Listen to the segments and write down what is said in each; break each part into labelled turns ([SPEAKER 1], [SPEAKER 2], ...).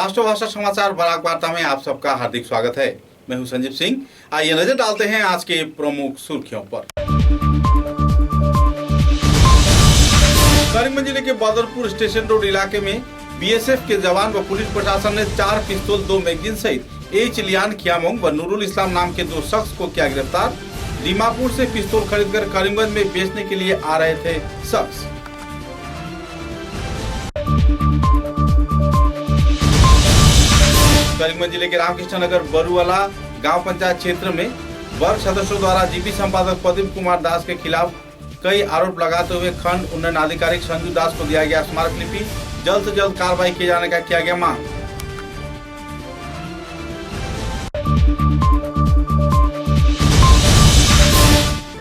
[SPEAKER 1] राष्ट्रभाषा समाचार बराक वार्ता में आप सबका हार्दिक स्वागत है। मैं हूं संजीव सिंह। आइए नजर डालते हैं आज के प्रमुख सुर्खियों पर। करीमगंज जिले के बदरपुर स्टेशन रोड इलाके में बीएसएफ के जवान व पुलिस प्रशासन ने 4 पिस्तौल 2 मैगजीन सहित एच लियान खियामोंग व नूरुल इस्लाम नाम के 2 शख्स को किया गिरफ्तार। दीमापुर से पिस्तौल खरीदकर करीमगंज में बेचने के लिए आ रहे थे शख्स। करीमगंज जिले के रामकृष्ण नगर बरुवाला गांव पंचायत क्षेत्र में वर्ग सदस्यों द्वारा जीपी संपादक प्रदीप कुमार दास के खिलाफ कई आरोप लगाते हुए खंड उन्नयन अधिकारी संजू दास को दिया गया स्मारक लिपि। जल्द से जल्द कार्रवाई किए जाने का किया गया मांग।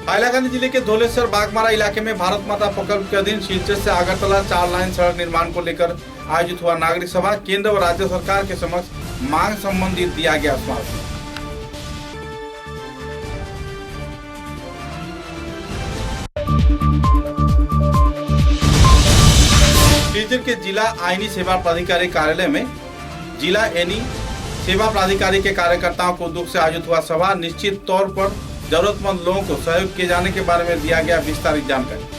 [SPEAKER 1] हाइलाकांदी जिले के धौलेश्वर बागमारा इलाके में भारत माता प्रकल्प के अधीन सिलचर से अगरतला 4 लाइन सड़क निर्माण को लेकर आयोजित हुआ नागरिक सभा। केंद्र व राज्य सरकार के समक्ष मांग संबंधित दिया गया स्मारक। सिलचर के जिला आईनी सेवा प्राधिकारी कार्यालय में जिला एनी सेवा प्राधिकारी के कार्यकर्ताओं को दुख से आयोजित हुआ सभा। निश्चित तौर पर जरूरतमंद लोगों को सहयोग किए जाने के बारे में दिया गया विस्तारित जानकारी।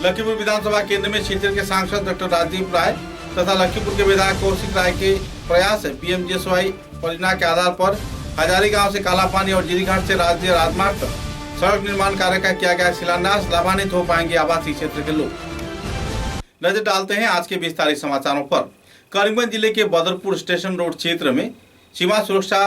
[SPEAKER 1] लखीमपुर विधानसभा केंद्र में सिलचर के सांसद डॉक्टर राजीव राय तथा लखीमपुर के विधायक कौशिक राय के प्रयास है पीएमजीएसवाई परियोजना के आधार पर हजारी गांव से कालापानी और जीरीघाट से राज्य राजमार्ग तक सड़क निर्माण कार्य का किया गया शिलान्यास। लाभान्वित हो पाएंगे आवासीय क्षेत्र के लोग। नजर डालते हैं आज के विस्तारित समाचारों पर। करीमगंज जिले के बदरपुर स्टेशन रोड क्षेत्र में सीमा सुरक्षा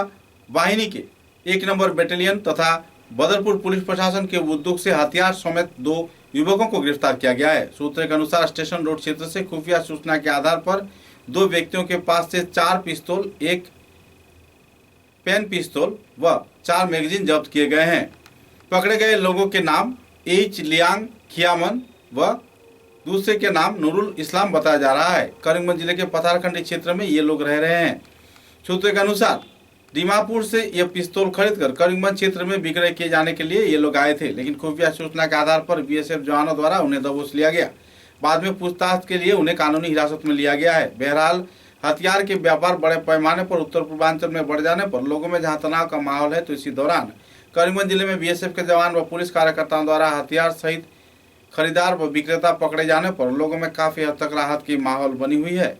[SPEAKER 1] वाहिनी के 1 नंबर बटालियन तथा बदरपुर पुलिस प्रशासन के उद्योग से हथियार समेत 2 युवकों को गिरफ्तार किया गया है। सूत्रों के अनुसार स्टेशन रोड क्षेत्र से खुफिया सूचना के आधार पर 2 व्यक्तियों के पास से 4 पिस्तौल, 1 पेन पिस्तौल व 4 मैगजीन जब्त किए गए हैं। पकड़े गए लोगों के नाम एच लियांग खियामन व दूसरे के नाम नूरुल इस्लाम बताया जा रहा है। करीमगंज जिले के पथारखंडी क्षेत्र में ये लोग रह रहे हैं। सूत्रों के अनुसार दीमापुर से यह पिस्तौल खरीदकर करीमगंज क्षेत्र में विक्रय किए जाने के लिए ये लोग आए थे, लेकिन खुफिया सूचना के आधार पर बीएसएफ जवानों द्वारा उन्हें दबोच लिया गया। बाद में पूछताछ के लिए उन्हें कानूनी हिरासत में लिया गया है। बहरहाल हथियार के व्यापार बड़े पैमाने पर उत्तर पूर्वांचल में बढ़ जाने पर लोगों में जहां तनाव का माहौल है, तो इसी दौरान करीमगंज जिले में बीएसएफ के जवान व पुलिस कार्यकर्ताओं द्वारा हथियार सहित खरीदार व विक्रेता पकड़े जाने पर लोगों में काफी हद तक राहत की माहौल बनी हुई है।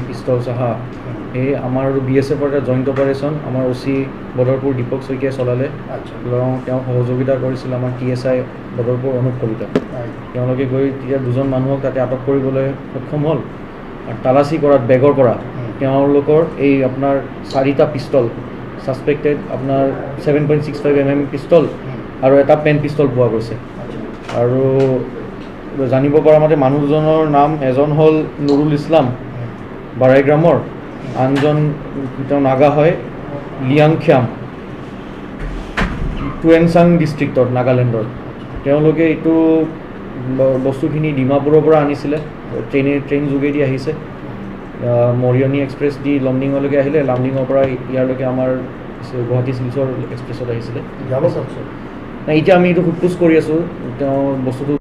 [SPEAKER 2] पिस्तौल सहा এই আমাৰ বিএছএফৰ এটা জইণ্ট অপাৰেশ্যন আমাৰ ওচি বদৰপুৰ দীপক শইকীয়াই চলালে। তেওঁ সহযোগিতা কৰিছিল আমাৰ টিএছআই বদৰপুৰ অনুপ কলিতা। তেওঁলোকে গৈ তেতিয়া 2জন মানুহক তাতে আটক কৰিবলৈ সক্ষম হ'ল। আৰু তালাচী কৰাত বেগৰ পৰা তেওঁলোকৰ এই আপোনাৰ 4টা পিস্তল সাসপেক্টেড আপোনাৰ 7.65 mm পিস্তল আৰু এটা পেন পিস্তল পোৱা গৈছে। আৰু জানিব পৰা মতে মানুহ দুজনৰ নাম এজন হ'ল নুৰুল ইছলাম বাৰাইগ্ৰামৰ, আনজন তেওঁ নাগা হয় লিয়াং খ্যাম টুৱেংচাং ডিষ্ট্ৰিক্টত নাগালেণ্ডৰ তেওঁলোকে এইটো বস্তুখিনি ডিমাপুৰৰ পৰা আনিছিলে ট্ৰেইন যোগেদি আহিছে মৰিয়নি এক্সপ্ৰেছ দি লমডিঙলৈকে আহিলে লামডিঙৰ পৰা ইয়ালৈকে আমাৰ গুৱাহাটী শিলচৰ এক্সপ্ৰেছত আহিছিলে
[SPEAKER 3] যাব চব
[SPEAKER 2] নাই এতিয়া আমি এইটো সোধ পোছ কৰি আছোঁ তেওঁ বস্তুটো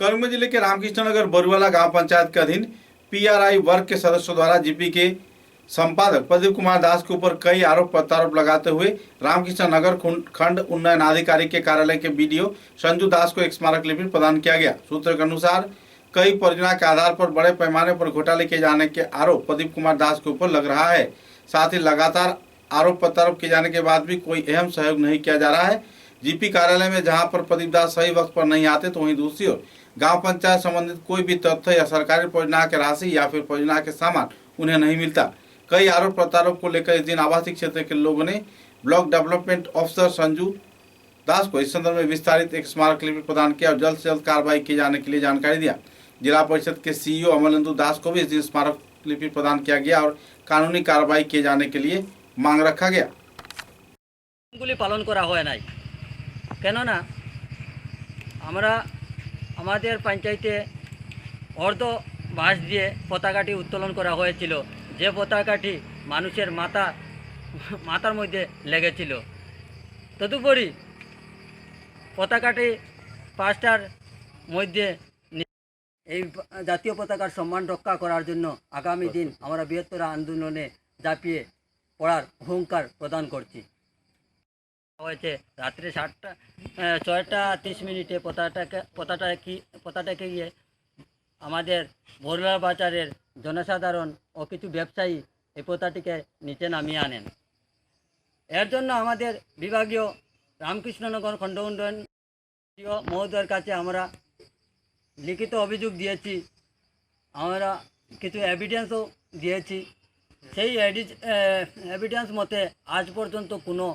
[SPEAKER 1] करीमगंज जिले के रामकृष्ण नगर बरुवाला गांव पंचायत के अधीन पीआरआई वर्ग के सदस्यों द्वारा जीपी के संपादक प्रदीप कुमार दास के ऊपर कई आरोप प्रत्यारोप लगाते हुए रामकृष्ण नगर खंड उन्नयन अधिकारी के कार्यालय के बीडीओ संजू दास को एक स्मारक लिपि प्रदान किया गया। सूत्र के अनुसार कई परियोजना के आधार पर बड़े पैमाने पर घोटाले किए जाने के आरोप प्रदीप कुमार दास के ऊपर लग रहा है। साथ ही लगातार आरोप प्रत्यारोप किए जाने के बाद भी कोई अहम सहयोग नहीं किया जा रहा है। जीपी कार्यालय में जहां पर प्रदीप दास सही वक्त पर नहीं आते तो वहीं दूसरी ओर गांव पंचायत संबंधित कोई भी तथ्य या सरकारी परियोजना के राशि या फिर परियोजना के सामान उन्हें नहीं मिलता। कई आरोप प्रत्यारोप को लेकर इस दिन आवासीय क्षेत्र के लोगों ने ब्लॉक डेवलपमेंट ऑफिसर संजू दास को इस संदर्भ में विस्तारित एक स्मारक लिपि प्रदान किया और जल्द से जल्द कार्रवाई किए जाने के लिए जानकारी दिया। जिला परिषद के सीईओ अमलेंदु दास को भी इस दिन स्मारक लिपि प्रदान किया गया और कानूनी कार्रवाई किए जाने के लिए मांग रखा गया।
[SPEAKER 4] पालन करा হয় নাই কেননা আমরা আমাদের পঞ্চায়েতে অর্ধ বাঁশ দিয়ে পতাকাটি উত্তোলন করা হয়েছিল, যে পতাকাটি মানুষের মাথার মধ্যে লেগেছিল। তদুপরি পতাকাটি পাঁচটার মধ্যে এই জাতীয় পতাকার সম্মান রক্ষা করার জন্য আগামী দিন আমরা বৃহত্তর আন্দোলনে ঝাঁপিয়ে পড়ার হুঙ্কার প্রদান করছি। হয়েছে রাত্রে 6:30 পতাটাকে গিয়ে আমাদের বরুলা বাজারের জনসাধারণ ও কিছু ব্যবসায়ী এই পতাটিকে নিচে নামিয়ে আনেন। এর জন্য আমাদের বিভাগীয় রামকৃষ্ণনগর খণ্ড উন্নয়ন মহোদয়ের কাছে আমরা লিখিত অভিযোগ দিয়েছি, আমরা কিছু এভিডেন্সও দিয়েছি। সেই এভিডেন্স মতে আজ পর্যন্ত কোনো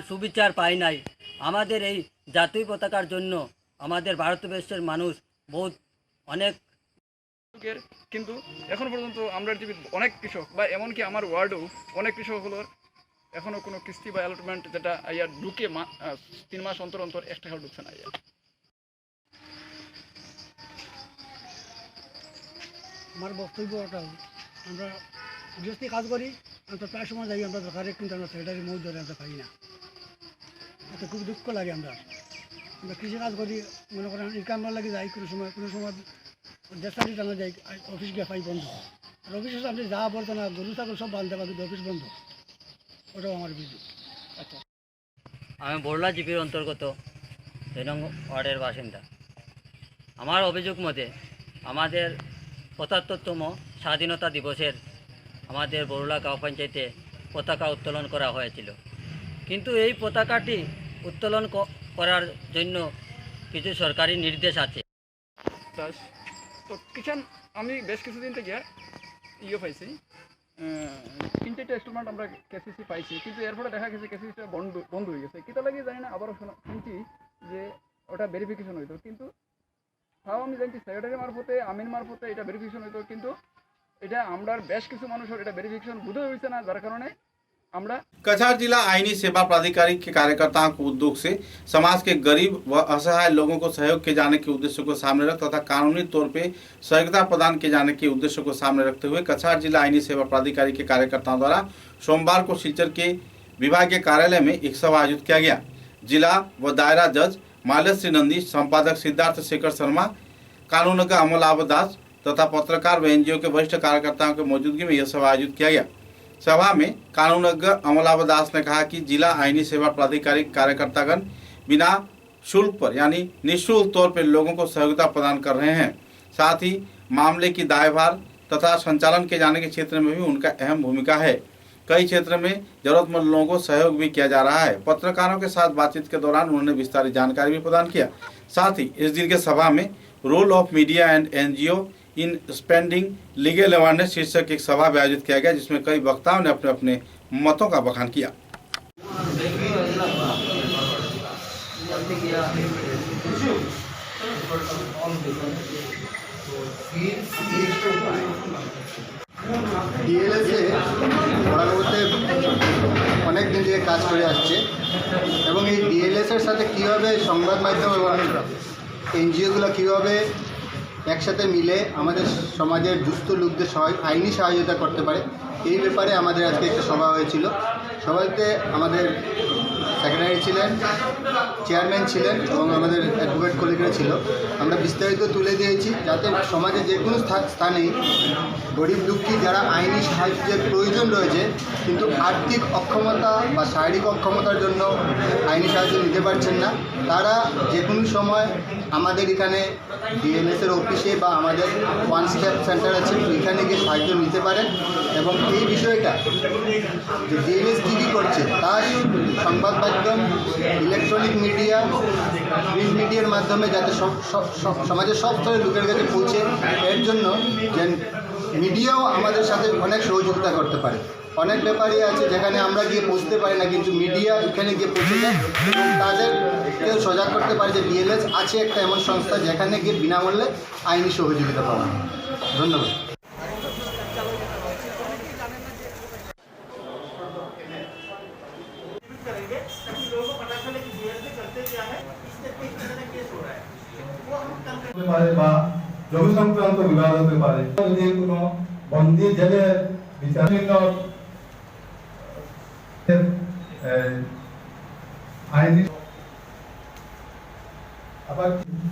[SPEAKER 4] সুবিচার পাই নাই। আমাদের এই জাতীয় পতাকার জন্য আমাদের ভারতবর্ষের মানুষ অনেক
[SPEAKER 5] কিন্তু এখন পর্যন্ত আমরা অনেক কৃষক বা এমনকি আমার ওয়ার্ডেও অনেক কৃষক হলো এখনও কোনো কিস্তি বা অ্যালটমেন্ট যেটা ঢুকে 3 মাস অন্তর অন্তর 1 টাকা ঢুকছে না।
[SPEAKER 3] আমার বক্তব্য ওটা, আমরা গৃহস্থী কাজ করি, আমরা প্রায় সময় যাই আমরা দরকারে, কিন্তু আমরা সেক্রেটারি মহোদয় আমরা পাই না। এতে খুব দুঃখ লাগে। আমরা কৃষিকাজ করি, মনে করেন ইনকাম লাগে যাই, কোনো সময় দেশালি টানা যাই, অফিস গিয়ে পাই বন্ধ। আর অফিসের সামনে যা বলতো না, গরু ছাগল সব বাঁধতে পারে, কিন্তু অফিস বন্ধ। ওটাও আমার অভিযোগ।
[SPEAKER 4] আচ্ছা, আমি বরুলা জিপির অন্তর্গত 2 নং ওয়ার্ডের বাসিন্দা। আমার অভিযোগ মতে আমাদের 75তম স্বাধীনতা দিবসের আমাদের বরুলা গাঁও পঞ্চায়েতে পতাকা উত্তোলন করা হয়েছিল, কিন্তু এই পতাকাটি উত্তোলন করার জন্য কিছু সরকারি নির্দেশ আছে।
[SPEAKER 5] তো কিষাণ আমি বেশ কিছুদিন থেকে পাইছি, 3-4টা ইনস্টলমেন্ট আমরা কেসিসি পাইছি, কিন্তু এরপরে দেখা গেছে কেসিসিটা বন্ধ হয়ে গেছে। কিতা লাগে জানি না, আবারও শুনছি যে ওটা ভেরিফিকেশন হইতো, কিন্তু তাও আমি জানছি সেক্রেটারি মারফতে আমিন মারফতে এটা ভেরিফিকেশন হইতো, কিন্তু এটা আমরা বেশ কিছু মানুষের এটা ভেরিফিकेशन বুঝে হইছে না, যার কারণে আমরা
[SPEAKER 1] कछार जिला आईनी सेवा प्राधिकारी के कार्यकर्ताओं को उद्योग से समाज के गरीब व असहाय लोगों को सहयोग किए जाने के उद्देश्य को सामने रख तथा कानूनी तौर पे सहयोगिता प्रदान किए जाने के उद्देश्य को सामने रखते हुए कछार जिला आईनी सेवा प्राधिकारी के कार्यकर्ताओं द्वारा सोमवार को सिलचर के विभागीय कार्यालय में एक सभा आयोजित किया गया। जिला व दायरा जज मालश्री नंदी, संपादक सिद्धार्थ शेखर शर्मा, कानूनज्ञ अमलाभ दास तथा पत्रकार व एनजीओ के वरिष्ठ कार्यकर्ताओं की मौजूदगी में यह सभा आयोजित किया गया। सभा में कानूनज्ञ अमलाभ दास ने कहा कि जिला आईनी सेवा प्राधिकारी कार्यकर्तागण बिना शुल्क पर यानी निःशुल्क तौर पर लोगों को सहयोगिता प्रदान कर रहे हैं। साथ ही मामले की दायभार तथा संचालन किए जाने के क्षेत्र में भी उनका अहम भूमिका है। कई क्षेत्र में जरूरतमंद लोगों को सहयोग भी किया जा रहा है। पत्रकारों के साथ बातचीत के दौरान उन्होंने विस्तारित जानकारी भी प्रदान किया। साथ ही इस दिन के सभा में role of media and NGO in spending legal awareness शीर्षक एक सभा भी आयोजित किया गया, जिसमें कई वक्ताओं ने अपने अपने मतों का बखान किया।
[SPEAKER 6] ডিএলএসে ওরা বলতে অনেক দিন থেকে কাজ করে আসছে এবং এই ডিএলএসের সাথে কীভাবে সংবাদ মাধ্যম এবং এনজিওগুলো কীভাবে একসাথে মিলে আমাদের সমাজের দুস্থ লোকদের আইনি সহায়তা করতে পারে, এই ব্যাপারে আমাদের আজকে একটা সভা হয়েছিল। সবাইতে আমাদের সেক্রেটারি ছিলেন, চেয়ারম্যান ছিলেন এবং আমাদের অ্যাডভোকেট কলিগরা ছিল। আমরা বিস্তারিত তুলে দিয়েছি যাতে সমাজে যে কোনো স্থানেই গরিব দুঃখী যারা আইনি সাহায্যের প্রয়োজন রয়েছে কিন্তু আর্থিক অক্ষমতা বা শারীরিক অক্ষমতার জন্য আইনি সাহায্য নিতে পারছেন না, তারা যে কোনো সময় আমাদের এখানে ডিএলএসের অফিসে বা আমাদের ওয়ান স্টেপ সেন্টার আছে, এখানে গিয়ে সাহায্য নিতে পারেন। এবং এই বিষয়টা যে ডিএলএস কী কী করছে তার সংবাদ মাধ্যম, ইলেকট্রনিক মিডিয়া, প্রিন্ট মিডিয়ার মাধ্যমে যাতে সমাজের সব স্তরের লোকের কাছে পৌঁছে, এর জন্য যে মিডিয়াও আমাদের সাথে অনেক সহযোগিতা করতে পারে। অনেক ব্যাপারই আছে যেখানে আমরা গিয়ে পৌঁছতে পারি না, কিন্তু মিডিয়া এখানে গিয়ে পৌঁছে যায় এবং তাদেরকেও সজাগ করতে পারে যে ডিএলএস আছে একটা এমন সংস্থা যেখানে গিয়ে বিনামূল্যে আইনি সহযোগিতা পাওয়া। ধন্যবাদ।
[SPEAKER 7] জমি সংক্রান্ত বিবাদ হতে পারে, যদি কোনো বন্দি জেলের বিচারহীন আইনি আবার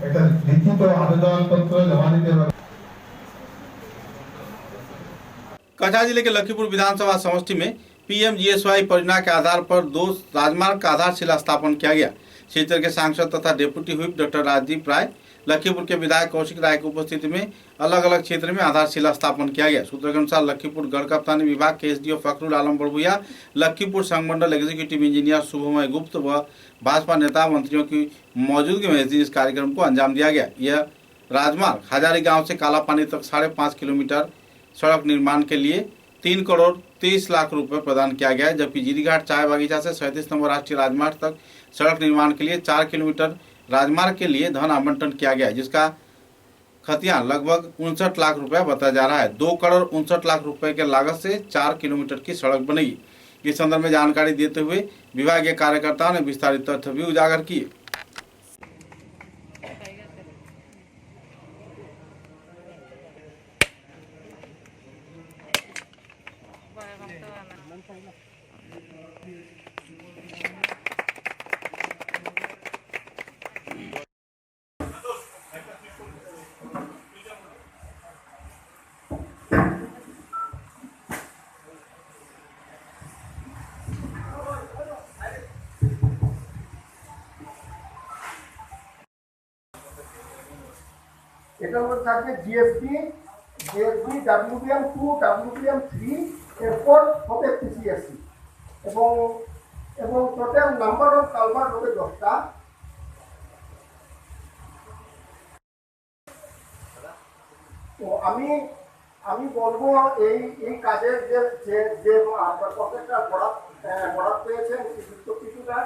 [SPEAKER 7] একটা লিখিত আবেদনপত্র জমা দিতে হবে।
[SPEAKER 1] कछा जिले के लखीपुर विधानसभा समष्टि में पीएमजीएसवाई परियोजना के आधार पर 2 राजमार्ग का आधारशिला स्थापन किया गया। क्षेत्र के सांसद तथा डेप्यूटी व्हिप डॉक्टर राजदीप राय, लखीपुर के विधायक कौशिक राय की उपस्थिति में अलग अलग क्षेत्र में आधारशिला स्थापन किया गया। सूत्रों के अनुसार लखीपुर गढ़ कप्तानी विभाग के एसडीओ फखरुल आलम बड़बुया, लखीपुर संगमंडल एग्जीक्यूटिव इंजीनियर शुभमय गुप्त व भाजपा नेता मंत्रियों की मौजूदगी में इस कार्यक्रम को अंजाम दिया गया। यह राजमार्ग हजारी गाँव से कालापानी तक 5.5 किलोमीटर सड़क निर्माण के लिए 3 करोड़ 23 लाख रुपए प्रदान किया गया है, जबकि जीरीघाट चाय बागीचा से 37 नंबर राष्ट्रीय राजमार्ग तक सड़क निर्माण के लिए 4 किलोमीटर राजमार्ग के लिए धन आवंटन किया गया है, जिसका खतियान लगभग 59 लाख रुपए बताया जा रहा है। 2 करोड़ 59 लाख रुपए के लागत से 4 किलोमीटर की सड़क बनेगी। इस संदर्भ में जानकारी देते हुए विभागीय कार्यकर्ताओं ने विस्तारित तथ्य भी उजागर किए।
[SPEAKER 8] এটার মধ্যে থাকবে জিএসবি, ডাব্লিউবিএম 2, ডাব্লিউবিএম 3, এরপর হবে পিসিএসসি এবং টোটাল নাম্বার অফ কালভার্ট হবে 10টা। তো আমি বলবো এই কাজের যে প্রত্যেকটা বরাদ পেয়েছেন কিছুটা,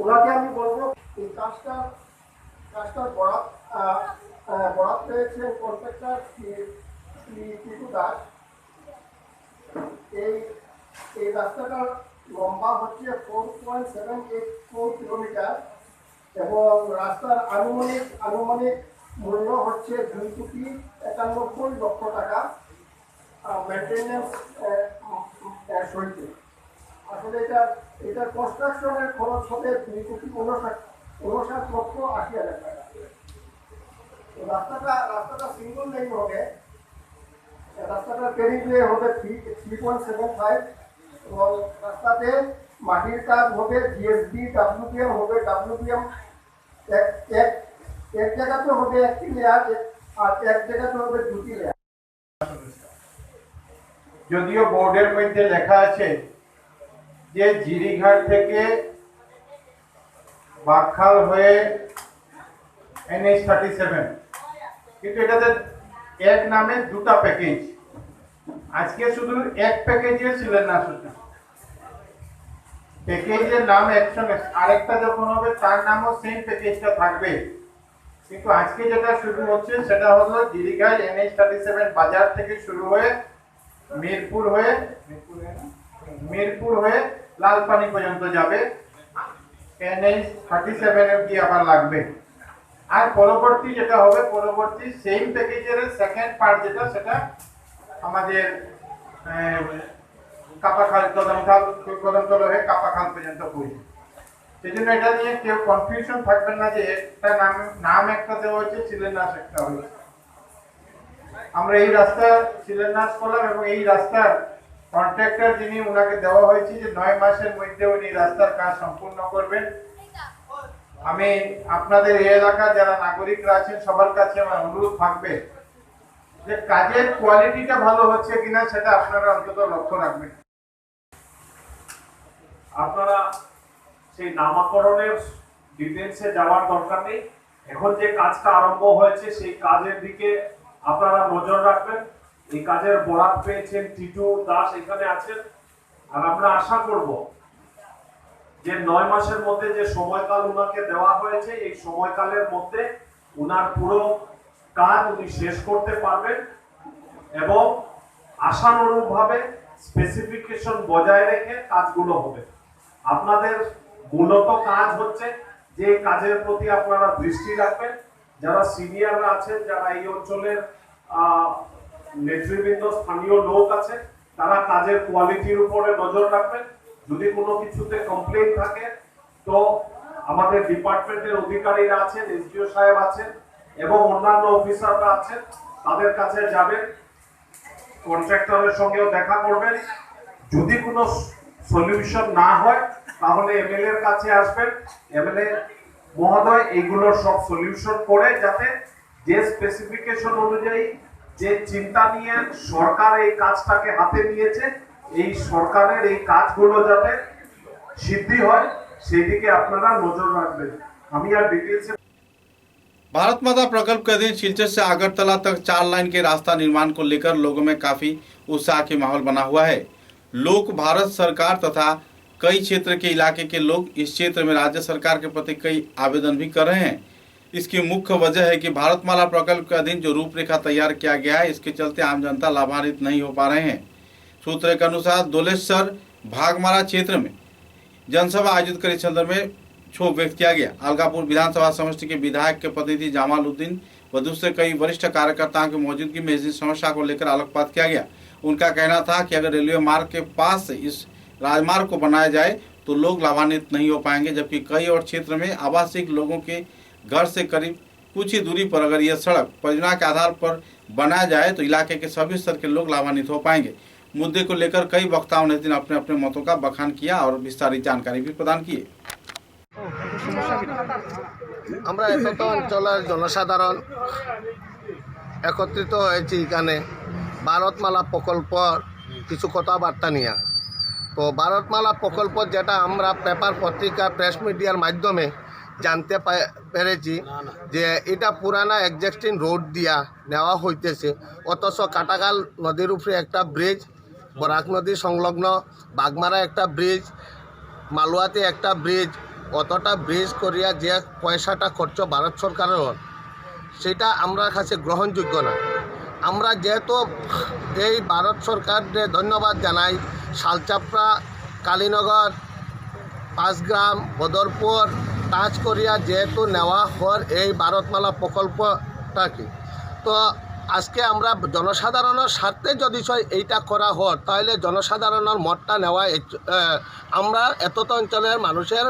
[SPEAKER 8] ওনাকে আমি বলবো এই কাজটার বরাদ পেয়েছেন কন্ট্রাক্টর টিটু দাস। এই রাস্তাটার লম্বা হচ্ছে 4.784 কিলোমিটার এবং রাস্তার আনুমানিক মূল্য হচ্ছে 2.91 লক্ষ টাকা মেনটেন্যান্স সহিত। আসলে এটার কনস্ট্রাকশনের খরচ হবে 2,59,80,000 টাকা। রাস্তাটা সিঙ্গল লাইন হবে, রাস্তাটা পেরিয়ে হবে 3.75 এবং রাস্তাতে মাটির কাজ হবে, জিএসবি, ডাব্লিউবিএম হবে, ডাব্লিউবিএম এক জায়গাতে হবে 1টি লেয়ার আর এক জায়গাতে হবে 2টি লেয়ার।
[SPEAKER 7] যদিও বোর্ডের মধ্যে লেখা আছে যে জিরিঘাট থেকে বাকখাল হয়ে NH 37, কিন্তু এটাতে এক নামে 2টা প্যাকেজ। আজকে শুধু এক প্যাকেজে ছিলেন না, শুধু
[SPEAKER 8] প্যাকেজের নাম একসঙ্গে, আরেকটা যখন হবে তার নামও সেম প্যাকেজটা থাকবে। কিন্তু আজকে যেটা শুরু হচ্ছে সেটা হলো জিরিগাই NH-37 বাজার থেকে শুরু হয়ে মিরপুর হয়ে লালপানি পর্যন্ত যাবে, NH-37 অবধি আবার লাগবে। আর পরবর্তী যেটা হবে, পরবর্তী সেম প্যাকেজের সেকেন্ড পার্ট যেটা, সেটা আমাদের কাপাখাল কদমতল হয়ে কাপাখাল পর্যন্ত পৌঁছে। সেই জন্য এটা নিয়ে কেউ কনফিউশন থাকবেন না যে একটা নাম একটা দেওয়া হচ্ছে, শিলান্যাস একটা হয়েছে। আমরা এই রাস্তা শিলান্যাস করলাম এবং এই রাস্তার কন্ট্রাক্টর যিনি, ওনাকে দেওয়া হয়েছে যে 9 মাসের মধ্যে উনি রাস্তার কাজ সম্পূর্ণ করবেন। আমি আপনাদের এই এলাকার যারা নাগরিকরা আছেন সবার কাছে আমার অনুরোধ থাকবে যে কাজের কোয়ালিটিটা ভালো হচ্ছে কিনা সেটা আপনারা অন্তত লক্ষ্য রাখবেন।
[SPEAKER 9] আপনারা সেই নামকরণের ডিটেলসে যাওয়ার দরকার নেই। এখন যে কাজটা আরম্ভ হয়েছে সেই কাজের দিকে আপনারা নজর রাখবেন। এই কাজের বরাত পেয়েছেন টিটু দাস, এখানে আছেন। আর আমরা আশা করব যে 9 মাসের মধ্যে যে সময়কাল উনাকে দেওয়া হয়েছে, এই সময়কালের মধ্যে উনার পুরো কাজ উনি শেষ করতে পারবেন এবং আশানুরূপভাবে স্পেসিফিকেশন বজায় রেখে কাজগুলো হবে। আপনাদের মূলত কাজ হচ্ছে যে কাজের প্রতি আপনারা দৃষ্টি রাখবেন। যারা সিনিয়ররা আছেন, যারা এই অঞ্চলের নেতৃবৃন্দ, স্থানীয় লোক আছে, তারা কাজের কোয়ালিটির উপরে নজর রাখবেন। যদি কোনো কিছুতে কমপ্লেইন থাকে তো আমাদের ডিপার্টমেন্টের অধিকারীরা আছেন, SDO সাহেব আছেন এবং অন্যান্য অফিসাররা আছেন, তাদের কাছে যাবেন, কন্ট্রাক্টরের সঙ্গেও দেখা করবেন। যদি কোনো সলিউশন না হয় তাহলে MLA এর কাছে আসবেন। MLA মহোদয় এইগুলোর সব সলিউশন করে, যাতে যে স্পেসিফিকেশন অনুযায়ী, যে চিন্তা নিয়ে সরকার এই কাজটাকে হাতে নিয়েছে, এই সরকারের এই কাজগুলো যাতে সিদ্ধি হয় সেই দিকে আপনারা নজর রাখবেন। আমি আর ডিটেলসে
[SPEAKER 1] भारत माता प्रकल्प के अधीन सिलचर से अगरतला तक 4 लाइन के रास्ता निर्माण को लेकर लोगों में काफी उत्साह के माहौल बना हुआ है। लोग भारत सरकार तथा कई क्षेत्र के इलाके के लोग इस क्षेत्र में राज्य सरकार के प्रति कई आवेदन भी कर रहे हैं। इसकी मुख्य वजह है कि भारतमाला प्रकल्प के अधीन जो रूपरेखा तैयार किया गया है, इसके चलते आम जनता लाभान्वित नहीं हो पा रहे हैं। सूत्र के अनुसार दोलेश्वर भागमारा क्षेत्र में जनसभा आयोजित कर इस संदर्भ में क्षोभ व्यक्त किया गया। अलगापुर विधानसभा समष्टि के विधायक के प्रतिनिधि जमालुद्दीन व दूसरे कई वरिष्ठ कार्यकर्ताओं की मौजूदगी में इस समस्या को लेकर आलोकपात किया गया। उनका कहना था कि अगर रेलवे मार्ग के पास से इस राजमार्ग को बनाया जाए तो लोग लाभान्वित नहीं हो पाएंगे, जबकि कई और क्षेत्र में आवासिक लोगों के घर से करीब कुछ ही दूरी पर अगर यह सड़क परियोजना के आधार पर बनाया जाए तो इलाके के सभी स्तर के लोग लाभान्वित हो पाएंगे। मुद्दे को लेकर कई वक्ताओं ने इस दिन अपने अपने मतों का बखान किया और विस्तारित जानकारी भी प्रदान किए।
[SPEAKER 10] আমরা এত অঞ্চলের জনসাধারণ একত্রিত হয়েছি এখানে ভারতমালা প্রকল্পর কিছু কথাবার্তা নিয়ে। তো ভারতমালা প্রকল্প যেটা আমরা পেপার পত্রিকা প্রেস মিডিয়ার মাধ্যমে জানতে পেরেছি যে এটা পুরানা এক্সিস্টিং রোড দিয়া নেওয়া হইতেছে, অথচ কাটাখাল নদীর উপরে একটা ব্রিজ, বরাক নদী সংলগ্ন বাগমারা একটা ব্রিজ, মালুয়াতে একটা ব্রিজ, অতটা ব্রিজ করিয়া যে পয়সাটা খরচ ভারত সরকারের, সেটা আমরা কাছে গ্রহণযোগ্য না। আমরা যেহেতু এই ভারত সরকারকে ধন্যবাদ জানাই, শালচাপড়া, কালীনগর, পাঁচগ্রাম, বদরপুর, তাজকরিয়া যেহেতু নেওয়া হয় এই ভারতমালা প্রকল্পটাকে, তো আজকে আমরা জনসাধারণের স্বার্থে যদি এইটা করা হয় তাহলে জনসাধারণের মতটা নেওয়া, আমরা এতত অঞ্চলের মানুষের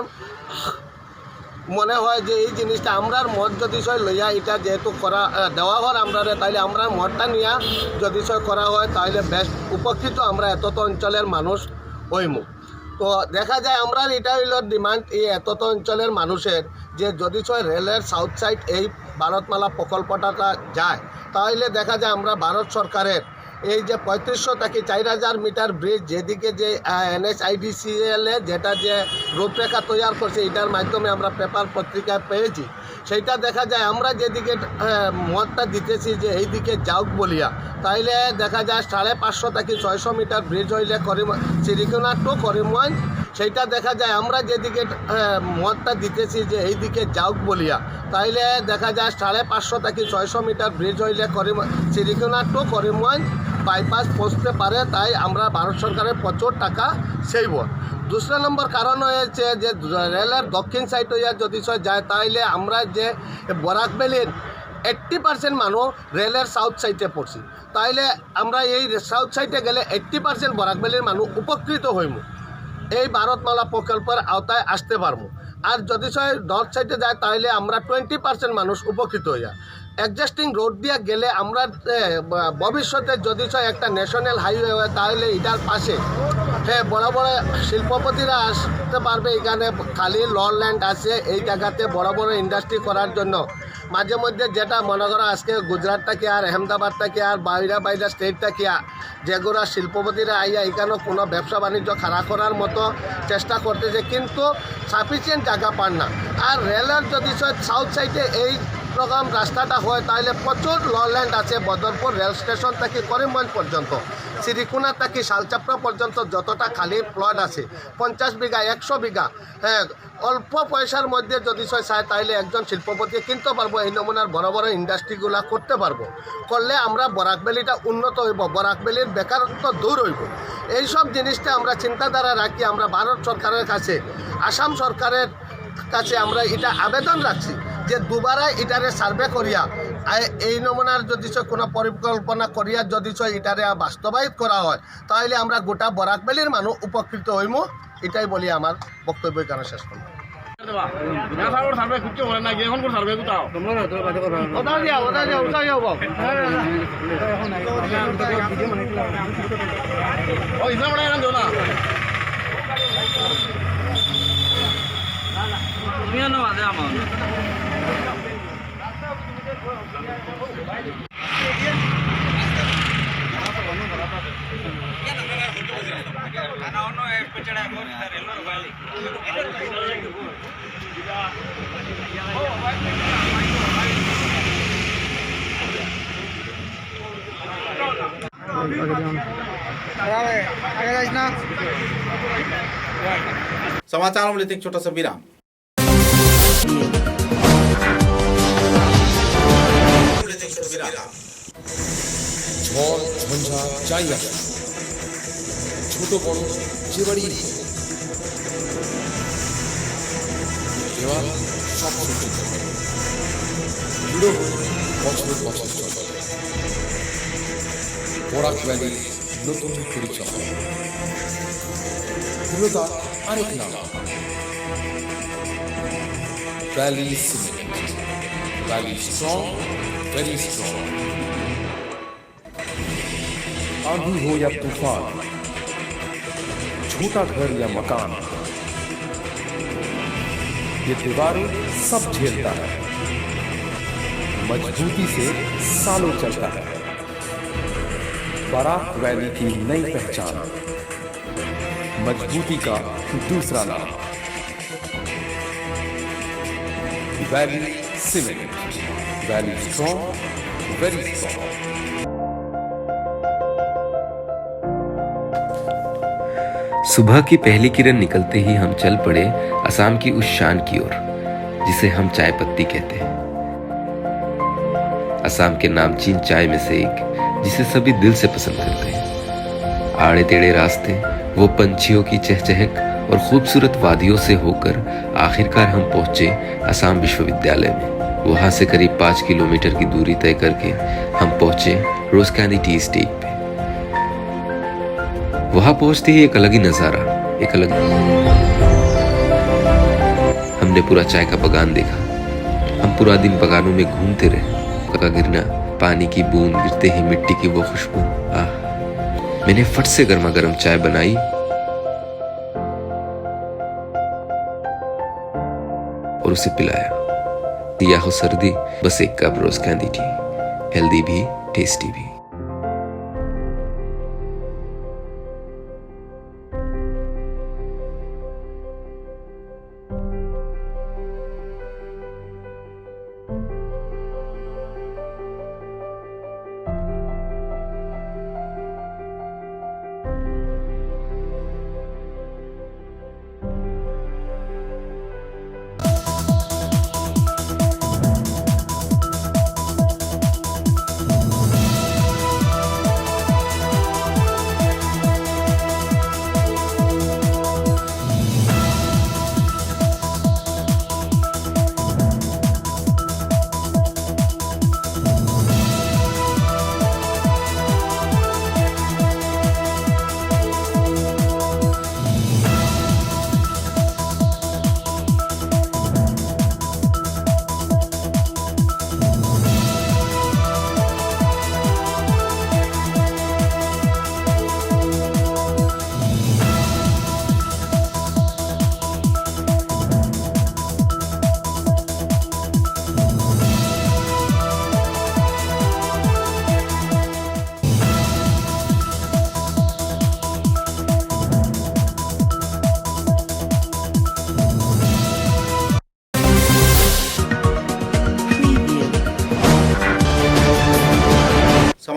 [SPEAKER 10] মনে হয় যে এই জিনিসটা আমরার মত যদি লইয়া এটা যেহেতু করা দেওয়া হয় আমরা, তাইলে আমরা মতটা নিয়ে যদি করা হয় তাহলে বেশ উপকৃত আমরা এতত অঞ্চলের মানুষ হইমু। তো দেখা যায় আমরা এটা হইল ডিমান্ড এই এতত অঞ্চলের মানুষের, যে যদি রেলের সাউথ সাইড এই ভারতমালা প্রকল্পটা যায় তাহলে দেখা যায় আমরা ভারত সরকারের এই যে 3500 থেকে 4000 মিটার ব্রিজ, যেদিকে যে NHIDCL যেটা যে রূপরেখা তৈরি করছে, এটার মাধ্যমে আমরা পেপার পত্রিকায় পেয়েছি, সেইটা দেখা যায় আমরা যেদিকে মতটা দিতেছি যে এই দিকে যাওক বলিয়া, তাইলে দেখা যায় 550 থেকে 600 মিটার ব্রিজ হইলে শ্রীকোনা টু করিমগঞ্জ সেইটা দেখা যায় আমরা যেদিকে মতটা দিতেছি যে এই দিকে যাওক বলিয়া, তাইলে দেখা যায় 550 থেকে 600 মিটার ব্রিজ হইলে শ্রীকুনা টু করিমগঞ্জ বাইপাস পৌঁছতে পারে। তাই আমরা ভারত সরকারের প্রচুর টাকা সেভ। দুসরা নম্বর কারণ হয়েছে যে রেলের দক্ষিণ সাইড হইয়া যদি যায় তাইলে আমরা যে বরাক ভ্যালির 80% মানুষ রেলের সাউথ সাইডে পড়ছি, তাইলে আমরা এই সাউথ সাইডে গেলে 80% বরাক ভ্যালির মানুষ উপকৃত হইব, এই ভারতমালা প্রকল্পের আওতায় আসতে পারবো। আর যদি নর্থ সাইডে যায় তাহলে আমরা 20% মানুষ উপকৃত হইয়া এক্সিস্টিং রোড দিয়ে গেলে আমরা ভবিষ্যতে যদি একটা ন্যাশনাল হাইওয়ে হয় তাহলে এটার পাশে বড় বড় শিল্পপতিরা আসতে পারবে। এখানে খালি ল্যান্ড আছে, এই জায়গাতে বড় বড় ইন্ডাস্ট্রি করার জন্য। মাঝে মধ্যে যেটা মনে করো আজকে গুজরাট থেকে আর আহমেদাবাদ থেকে আর বাইরে স্টেট থেকে যেগুলো শিল্পপতিরা আইয়া এখানে কোনো ব্যবসা বাণিজ্য খাড়া করার মতো চেষ্টা করতেছে, কিন্তু সাফিসিয়েন্ট জায়গা পান না। আর রেলের যদি সাউথ সাইডে এই প্রোগ্রাম রাস্তাটা হয় তাহলে প্রচুর ল্যান্ড আছে। বদরপুর রেল স্টেশন থেকে করিমগঞ্জ পর্যন্ত, শ্রীকুনা থেকে শালচাপড়া পর্যন্ত যতটা খালি প্লট আছে 50 বিঘা 100 বিঘা, অল্প পয়সার মধ্যে যদি চায় তাহলে একজন শিল্পপতি কিনতে পারবো। এই নমুনার বড় বড় ইন্ডাস্ট্রিগুলো করতে পারবো। করলে আমরা বরাক ভ্যালিটা উন্নত হইব, বরাক ভ্যালির বেকারত্ব দূর হইব। এইসব জিনিসটা আমরা চিন্তাধারা রাখি। আমরা ভারত সরকারের কাছে, আসাম সরকারের কাছে আমরা এটা আবেদন রাখছি যে দুবারে এটারে সার্ভে করিয়া এই নমুনার যদি কোনো পরিকল্পনা করিয়া যদি এটারে বাস্তবায়িত করা হয় তাহলে আমরা গোটা বরাক ভ্যালির মানুষ উপকৃত হইব। এটাই বলি আমার বক্তব্য এখানে শেষ করব।
[SPEAKER 1] समाचारों में लेते एक छोटा सा विराम।
[SPEAKER 11] ঝড় ঝঞ্ঝা যাই আসে, ছোট বড় যে বাড়ি দেওয়াল সব সহ্য করে দৃঢ় হয়ে বছর বছর চলে। বরাক ভ্যালির নতুন পরিচয়, দৃঢ়তা আরেক নাম valley cement. Valley strong, very strong. आंधी हो या तूफान, छोटा घर या मकान, ये दीवारें सब झेलता है, मजबूती से सालों चलता है। बराक वैली की नई पहचान, मजबूती का दूसरा नाम valley cement. Valley strong, very strong.
[SPEAKER 12] सुबह की पहली किरण निकलते ही हम चल पड़े असम की उस शान की ओर जिसे हम चाय पत्ती कहते हैं। असम के नामचीन चाय में से एक जिसे सभी दिल से पसंद करते हैं। आड़े टेढ़े रास्ते, वो पंछियों की चहचहक और खूबसूरत वादियों से होकर आखिरकार हम पहुंचे असम विश्वविद्यालय में। वहां से करीब 5 किलोमीटर की दूरी तय करके हम पहुंचे रोज कैंडी टी एस्टेट पे। वहां पहुंचते ही एक अलग ही नजारा, एक अलग हमने पूरा चाय का बगान देखा। हम पूरा दिन बगानों में घूमते रहे। का गिरना, पानी की बूंद गिरते ही मिट्टी की वो खुशबू, आह। मैंने फट से गर्मा गर्म चाय बनाई और उसे पिलाया। या हो सर्दी, बस एक कप रोज कैंडी टी, हेल्दी भी टेस्टी भी।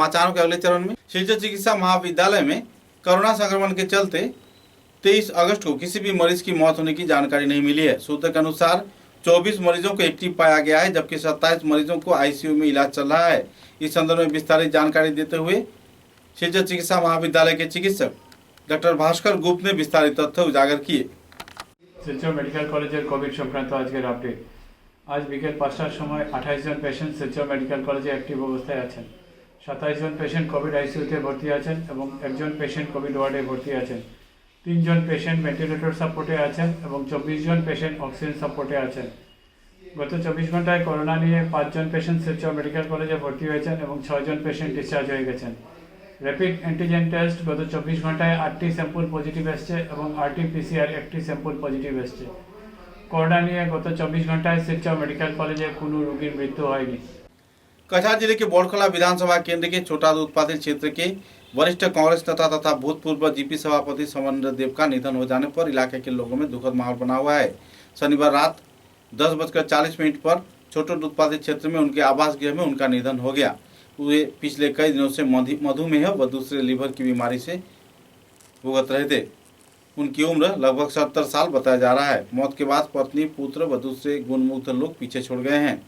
[SPEAKER 1] समाचारों के अगले चरण में शिलचर चिकित्सा महाविद्यालय में कोरोना संक्रमण के चलते 23 अगस्त को किसी भी मरीज की मौत होने की जानकारी नहीं मिली है। सूत्र के अनुसार 24 मरीजों को एक्टिव पाया गया है, जबकि 27 मरीजों को आईसीयू में इलाज चल रहा है। इस संदर्भ में विस्तारित जानकारी देते हुए शिलचर चिकित्सा महाविद्यालय के चिकित्सक डॉक्टर भास्कर गुप्त ने विस्तारित तथ्य उजागर किए।
[SPEAKER 13] শিলচর মেডিকেল কলেজের কোভিড সংক্রান্ত আজকের আপডেট। আজ বিকেল 5টার সময় 28 জন পেশেন্ট শিলচর মেডিকেল কলেজে অ্যাক্টিভ অবস্থায় আছেন। 27 জন পেশেন্ট কোভিড আইসিইউতে ভর্তি আছেন এবং একজন পেশেন্ট কোভিড ওয়ার্ডে ভর্তি আছেন। 3 জন পেশেন্ট ভেন্টিলেটর সাপোর্টে আছেন এবং 24 জন পেশেন্ট অক্সিজেন সাপোর্টে আছেন। গত 24 ঘন্টায় করোনা নিয়ে 5 জন পেশেন্ট শিলচর মেডিকেল কলেজে ভর্তি হয়েছেন এবং 6 জন পেশেন্ট ডিসচার্জ হয়ে গেছেন। র্যাপিড অ্যান্টিজেন টেস্ট গত 24 ঘন্টায় 8টি স্যাম্পল পজিটিভ এসছে এবং RT-PCR 1টি স্যাম্পল পজিটিভ এসছে। করোনা নিয়ে গত 24 ঘন্টায় শিলচর মেডিকেল কলেজে কোনো রোগীর মৃত্যু হয়নি।
[SPEAKER 1] कछार जिले के बोड़खला विधानसभा केंद्र के छोटा उत्पादित क्षेत्र के वरिष्ठ कांग्रेस नेता तथा भूतपूर्व जीपी सभापति समरेंद्र देव का निधन हो जाने पर इलाके के लोगों में दुखद माहौल बना हुआ है। शनिवार रात 10:40 पर छोटे उत्पादित क्षेत्र में उनके आवास गृह में उनका निधन हो गया। वे पिछले कई दिनों से मधुमेह व दूसरे लीवर की बीमारी से भुगत रहे थे। उनकी उम्र लगभग 70 साल बताया जा रहा है। मौत के बाद पत्नी, पुत्र व दूसरे गुणमुग्ध लोग पीछे छोड़ गए हैं।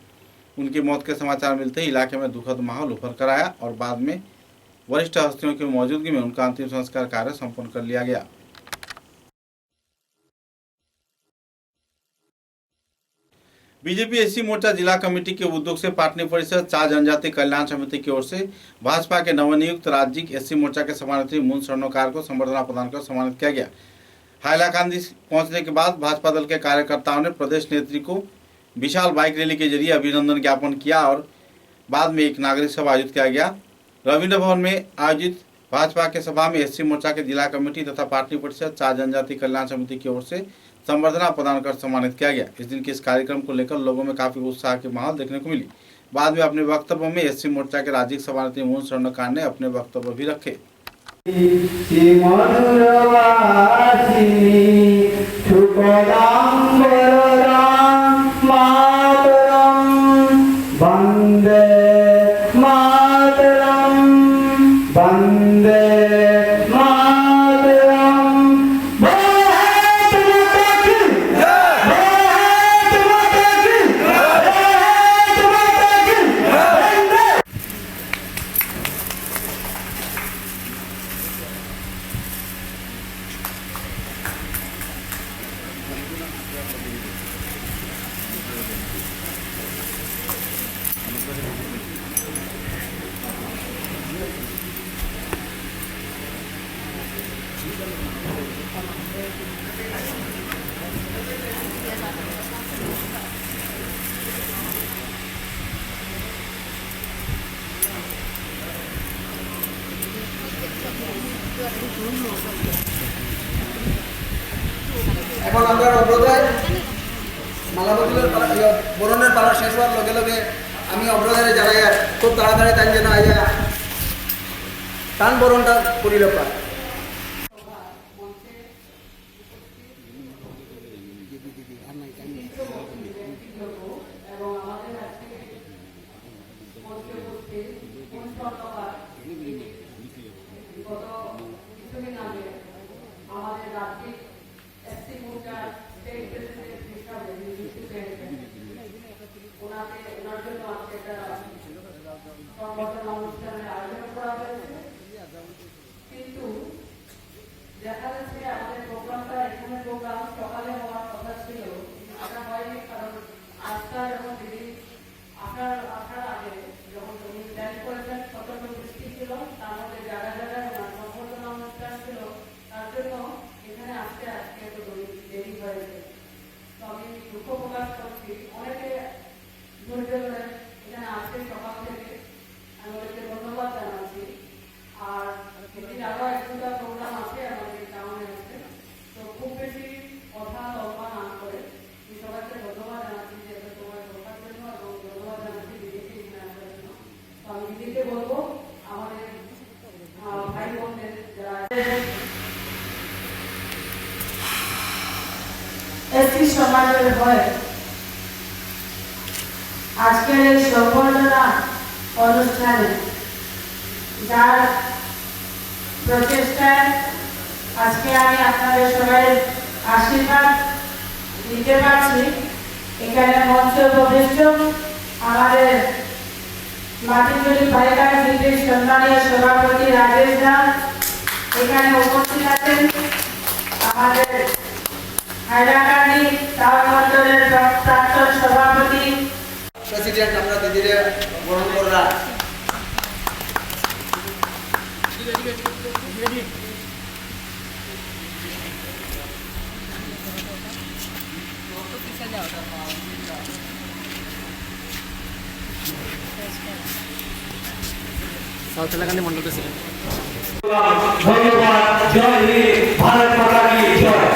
[SPEAKER 1] उनकी मौत के समाचार मिलते ही इलाके में दुखद माहौल उभर कर आया और बाद में वरिष्ठ हस्तियों की मौजूदगी में उनका अंतिम संस्कार कार्य संपन्न कर लिया गया। बीजेपी एससी मोर्चा जिला कमेटी के उद्योग से पाटनी परिषद 4 जनजाति कल्याण समिति की ओर से भाजपा के नवनियुक्त राज्य एससी मोर्चा के समानेत्री मुन स्वर्णकार को संबर्धना प्रदान कर सम्मानित किया गया। हाइलाकांदी पहुंचने के बाद भाजपा दल के कार्यकर्ताओं ने प्रदेश नेत्री को विशाल बाइक रैली के जरिए अभिनंदन ज्ञापन किया और बाद में एक नागरिक सभा आयोजित किया गया। रविंद्र भवन में आयोजित भाजपा के सभा में एससी मोर्चा के जिला कमेटी तथा पाटनी परिषद 4 जनजाति कल्याण समिति की ओर से संबर्धना प्रदान कर सम्मानित किया गया। इस दिन के इस कार्यक्रम को लेकर लोगों में काफी उत्साह की माहौल देखने को मिली। बाद में अपने वक्तव्य में एससी मोर्चा के राज्य सभानेत्री मुन स्वर्णकार ने अपने वक्तव्य भी रखे।
[SPEAKER 14] এখন আমরা অবরোধের মালাবদলের বরণের পালা শেষ হওয়ার লগে লগে আমি অবরোধের জানাই খুব তাড়াতাড়ি তাই যেন আইয়া টান বরণটা করিল পায়।
[SPEAKER 15] এসটি সমাজের হয়ে আজকের এই সম্বর্ধনা অনুষ্ঠানে যার প্রচেষ্টায় আজকে আমি আপনাদের সবাই আশীর্বাদ দিতে পারছি। এখানে মঞ্চ উপবিষ্ট আমাদের মাটিগুলি পাইকার ব্রিগেড সম্মানীয় সভাপতি রাজেশ দা, এখানে উপস্থিত আছেন আমাদের হাইলাকান্দি টাউন অঞ্চলের প্রাক্তন সভাপতি
[SPEAKER 14] প্রেসিডেন্ট আমরা দিদিরে গ্রহণ কররা। South Elakandi Mandal president.
[SPEAKER 16] ধন্যবাদ। জয় হিন্দ, ভারত মাতা কি জয়।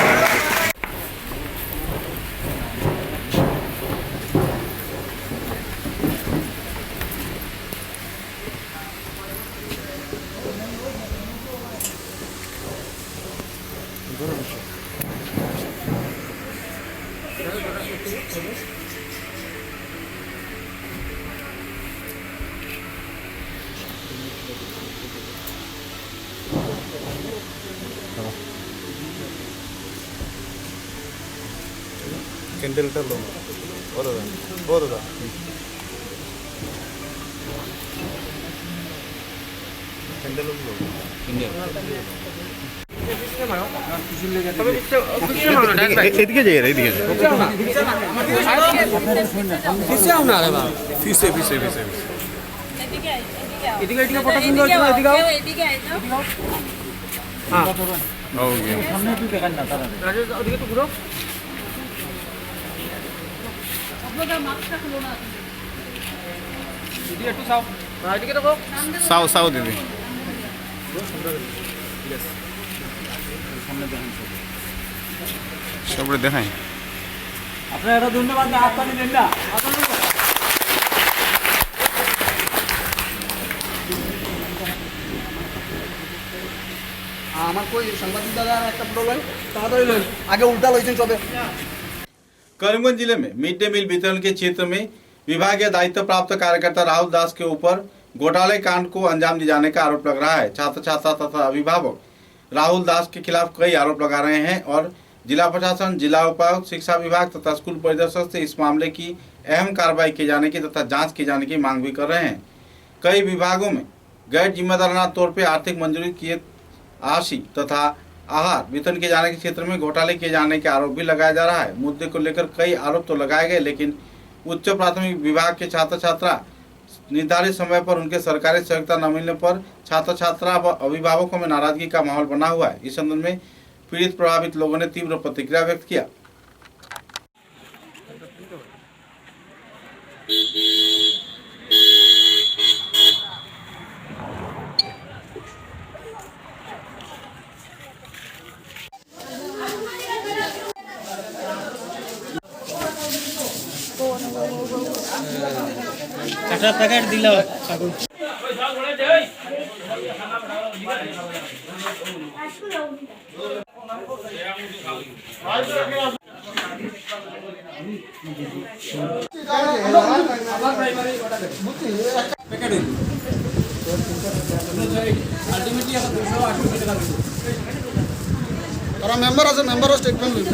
[SPEAKER 17] ক্যান্ডেলটা লো বড় দা ক্যান্ডেল লো এদিকে যাই এদিকে ফিসে
[SPEAKER 14] এদিকে এদিকে ফটো সুন্দর হচ্ছে, এদিকে হ্যাঁ
[SPEAKER 17] ওকে
[SPEAKER 14] সামনে তুই দেখান না তারা রাজেশ ওদিকে তো ঘুরো।
[SPEAKER 17] সাও দিদি সবরে দেখাই
[SPEAKER 14] আপনারা এটা ধন্যবাদ হাত পানি দেন না। আমার কই সাংবাদিক দাদা একটা ফটো লই তাড়াতাড়ি লই, আগে উল্টা লইছেন সবে।
[SPEAKER 1] करीमगंज जिले में मिड डे मील वितरण के क्षेत्र में विभागीय दायित्व प्राप्त कार्यकर्ता राहुल दास के ऊपर घोटाले कांड को अंजाम दिए जाने का आरोप लग रहा है। छात्र छात्रा तथा अभिभावक राहुल दास के खिलाफ कई आरोप लगा रहे हैं और जिला प्रशासन, जिला उपायुक्त, शिक्षा विभाग तथा स्कूल परिदर्शक से इस मामले की अहम कार्रवाई किए जाने की तथा जांच किए जाने की मांग भी कर रहे हैं। कई विभागों में गैर जिम्मेदाराना तौर पर आर्थिक मंजूरी किए आशी तथा आहार वितरण किए जाने के क्षेत्र में घोटाले किए जाने के आरोप भी लगाया जा रहा है। मुद्दे को लेकर कई आरोप तो लगाए गए, लेकिन उच्च प्राथमिक विभाग के छात्र छात्रा निर्धारित समय पर उनके सरकारी सहयोगिता न मिलने पर छात्र छात्रा व अभिभावकों में नाराजगी का माहौल बना हुआ है। इस संबंध में पीड़ित प्रभावित लोगों ने तीव्र प्रतिक्रिया व्यक्त किया।
[SPEAKER 14] একটা প্যাকেট দিল ঠাকুর।
[SPEAKER 3] তারা মেম্বার আছে, মেম্বারও স্টেটমেন্ট লইবে।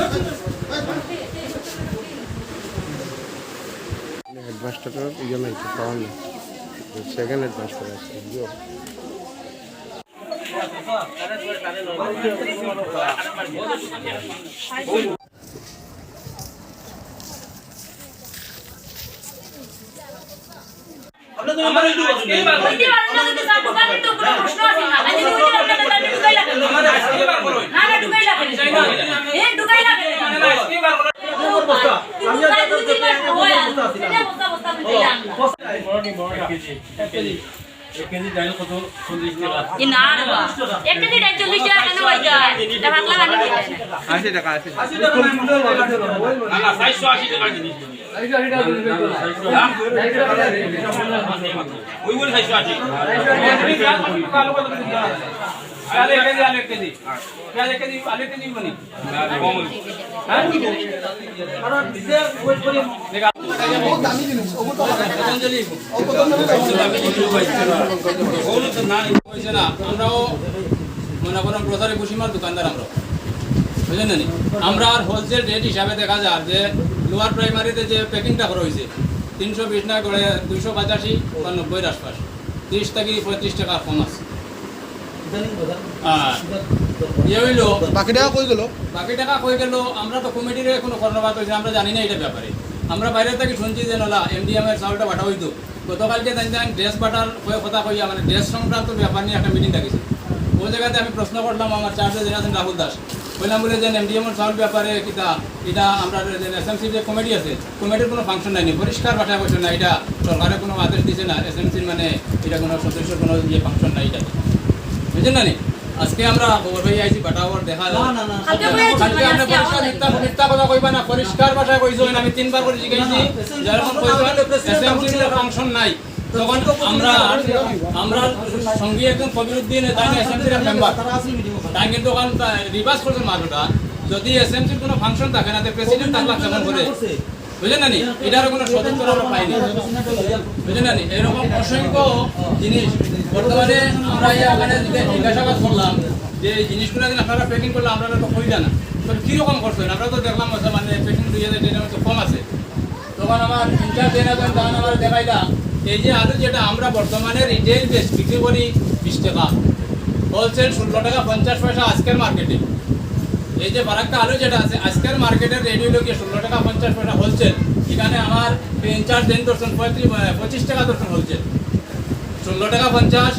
[SPEAKER 17] হেডমাস্টারের ইয়ে নাই তো পাওয়া নেই, সেকেন্ড হেডমাস্টার আছে
[SPEAKER 18] प्याज 1 केजी आलू 1 केजी प्याज 1 केजी आलू 1 केजी बनी हां और इसे वेट करी देखा बहुत दामी जिनिस ও তো পতঞ্জলি ও তো না কইছে না আমরাও মনে করেন গ্রোসারি বসিমার দোকানদার আমরা বুঝলেন না আমরা আর হোলসেল রেট হিসাবে দেখা যায় যে লোয়ার প্রাইমারিতে যে প্যাকিংটা করা হয়েছে 320 না করে 285 বা 90 এর আশপাশ 30 থেকে 35 টাকা কম আছে বাকি টাকা কই গেল আমরা তো কমিটির কোনো কর্ণপাত হয়েছে আমরা জানি না এটা ব্যাপারে আমরা বাইরে থেকে শুনছি যে নলা এমডিএম এর চাউলটা বাটা হইতো গতকালকে জানি ড্রেস বাটার কথা কইয়া মানে ড্রেস সংক্রান্ত ব্যাপার নিয়ে একটা মিটিং ডাকিছে ওই জায়গাতে আমি প্রশ্ন করলাম আমার চার্জে যিনি আছেন রাহুল দাস বললাম বলে যে এমডিএম এর চাউল ব্যাপারে এটা আমরা যে এসএমসি যে কমিটি আছে কমিটির কোনো ফাংশন নাই পরিষ্কার বাটা বসে না এটা সরকারের কোনো আদেশ দিছে না এসএমসির মানে এটা কোনো সদস্যের কোনো ইয়ে ফাংশন নাই এটা বুঝলেন না আজকে আমরা খবর পাই আইছি বাটাওয়ার দেখা কালকে আমরা পরিষ্কার মিথ্যা কথা কইবা না পরিষ্কার ভাষায় কইছো আমি তিনবার করে জিজ্ঞাসি যখন কইবেন এসএমসি এর ফাংশন নাই তখন আমরা সঙ্গী একজন কবিরউদ্দিন তাই এসএমসি এর মেম্বার তাই কিন্তু ওখান রিভার্স করছেন মাত্রটা যদি এসএমসি এর কোনো ফাংশন থাকে না তো প্রেসিডেন্ট তার লাখ টাকা করে বুঝলেন না এটার কোনো সদস্য আমরা পাইনি বুঝলেন না এরকম অসংখ্য জিনিস বর্তমানে আমরা এখানে জিজ্ঞাসাবাদ করলাম যে জিনিসগুলো যদি আপনারা প্যাকিং করলে আমরা তো কইলা না তো কীরকম করছেন আমরা তো দেখলাম মানে প্যাকিং 2000 তো কম আছে তখন আমার ইনচার্জ দেন তখন আমার দেখাইলা এই যে আলু যেটা আমরা বর্তমানে রিটেল বেস বিক্রি করি 20 টাকা হোলসেল 16 টাকা 50 পয়সা আজকের মার্কেটে এই যে বারাক্কা আলু যেটা আছে আজকের মার্কেটের রেট হইল কি 16 টাকা 50 পয়সা হোলসেল এখানে আমার ইনচার্জ দেন দর্শন 25 টাকা দর্শন হোলসেল 16 টাকা 50